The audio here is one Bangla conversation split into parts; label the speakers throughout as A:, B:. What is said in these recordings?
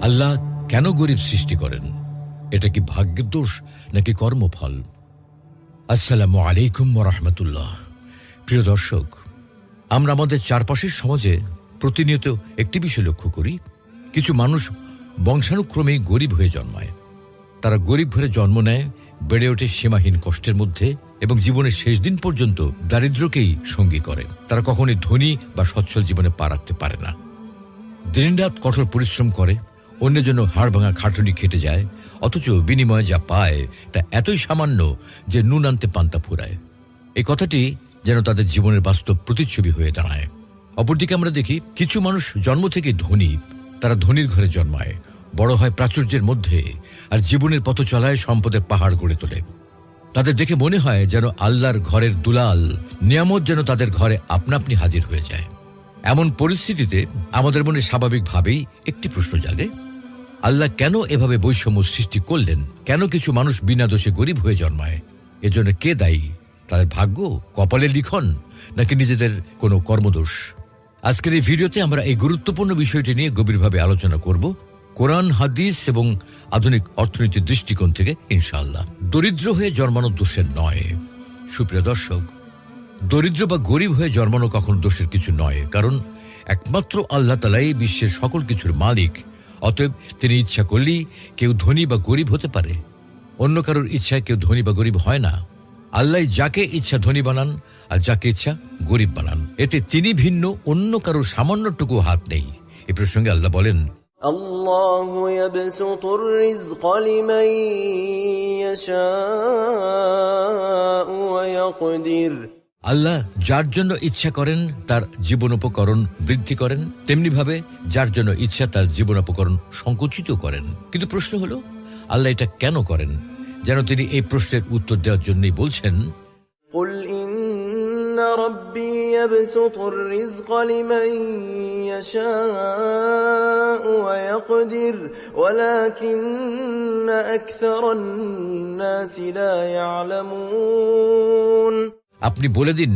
A: আল্লাহ কেন গরিব সৃষ্টি করেন? এটা কি ভাগ্যের দোষ নাকি কর্মফল? আসসালামু আলাইকুম ওয়া রাহমাতুল্লাহ। প্রিয় দর্শক, আমরা আমাদের চারপাশের সমাজে প্রতিনিয়ত একটি বিষয় লক্ষ্য করি, কিছু মানুষ বংশানুক্রমেই গরিব হয়ে জন্মায়। তারা গরিব ঘরে জন্ম নেয়, বেড়ে ওঠে সীমাহীন কষ্টের মধ্যে এবং জীবনের শেষ দিন পর্যন্ত দারিদ্র্যকেই সঙ্গী করে। তারা কখনোই ধনী বা সচ্ছল জীবনে পা রাখতে পারে না। দিনরাত কঠোর পরিশ্রম করে, অন্যের জন্য হাড় ভাঙা খাটুনি খেটে যায়, অথচ বিনিময়ে যা পায় তা এতই সামান্য যে নুন আনতে পান্তা ফুরায়। এই কথাটি যেন তাদের জীবনের বাস্তব প্রতিচ্ছবি হয়ে দাঁড়ায়। অপরদিকে আমরা দেখি কিছু মানুষ জন্ম থেকে ধনী, তারা ধনীর ঘরে জন্মায়, বড় হয় প্রাচুর্যের মধ্যে, আর জীবনের পথ চলায় সম্পদের পাহাড় গড়ে তোলে। তাদের দেখে মনে হয় যেন আল্লাহর ঘরের দুলাল নিয়ামত যেন তাদের ঘরে আপনা আপনি হাজির হয়ে যায়। এমন পরিস্থিতিতে আমাদের মনে স্বাভাবিকভাবেই একটি প্রশ্ন জাগে, আল্লাহ কেন এভাবে বৈষম্য সৃষ্টি করলেন? কেন কিছু মানুষ বিনা দোষে গরিব হয়ে জন্মায়? এজন্য কে দায়ী? তাদের ভাগ্য, কপালের লিখন, নাকি নিজেদের কোনো কর্মদোষ? আজকের এই ভিডিওতে আমরা এই গুরুত্বপূর্ণ বিষয়টি নিয়ে গভীরভাবে আলোচনা করব, কোরআন, হাদিস এবং আধুনিক অর্থনীতির দৃষ্টিকোণ থেকে ইনশাআল্লাহ। দরিদ্র হয়ে জন্মানো দোষের নয়। সুপ্রিয় দর্শক, দরিদ্র বা গরিব হয়ে জন্মানো কখনো দোষের কিছু নয়, কারণ একমাত্র আল্লাহ তাআলাই বিশ্বের সকল কিছুর মালিক। অতএব তিনি ইচ্ছা করলেই কেউ ধনী বা গরিব হতে পারে। অন্য কারোর ইচ্ছায় কেউ ধনী বা গরিব হয় না। আল্লাহ যাকে ইচ্ছা ধনী বানান আর যাকে ইচ্ছা গরিব বানান, এতে তিনি ভিন্ন, অন্য কারোর সামান্যটুকু হাত নেই। এ প্রসঙ্গে আল্লাহ বলেন,
B: الله يبسط الرزق لمن يشاء ويقدر
A: আল্লাহ যার জন্য ইচ্ছা করেন তার জীবনোপকরণ বৃদ্ধি করেন, তেমনিভাবে যার জন্য ইচ্ছা তার জীবনোপকরণ সংকুচিত করেন। কিন্তু প্রশ্ন হলো, আল্লাহ এটা কেন করেন? যেন তিনি এই প্রশ্নের উত্তর দেওয়ার জন্যই বলছেন,
B: قل إن ربي يبسط الرزق لمن يشاء ويقدر ولكن أكثر الناس لا يعلمون
A: আপনি বলে দিন,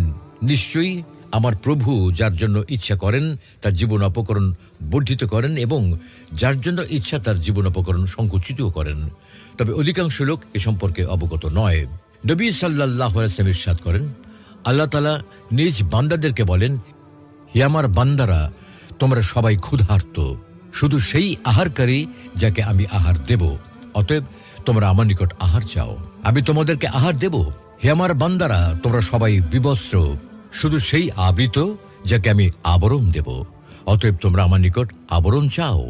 A: নিশ্চয়ই আমার প্রভু যার জন্য ইচ্ছা করেন তার জীবন অপকরণ বর্ধিত করেন এবং যার জন্য ইচ্ছা তার জীবন অপকরণ সংকুচিত করেন, তবে অধিকাংশ লোক এ সম্পর্কে অবগত নয়। নবী সাল্লাল্লাহু আলাইহি ওয়াসাল্লাম ইরশাদ করেন, আল্লাহ তাআলা নিজ বান্দাদেরকে বলেন, হে আমার বান্দারা, তোমরা সবাই ক্ষুধার্ত, শুধু সেই আহারকারী যাকে আমি আহার দেব। অতএব তোমরা আমার নিকট আহার চাও, আমি তোমাদেরকে আহার দেব। হে আমার বান্দারা, তোমরা সবাই বিবস্ত্র, শুধু সেই আবৃত যাকে আমি আবরণ দেব। অতএব তোমরা আমার নিকট আবরণ চাও,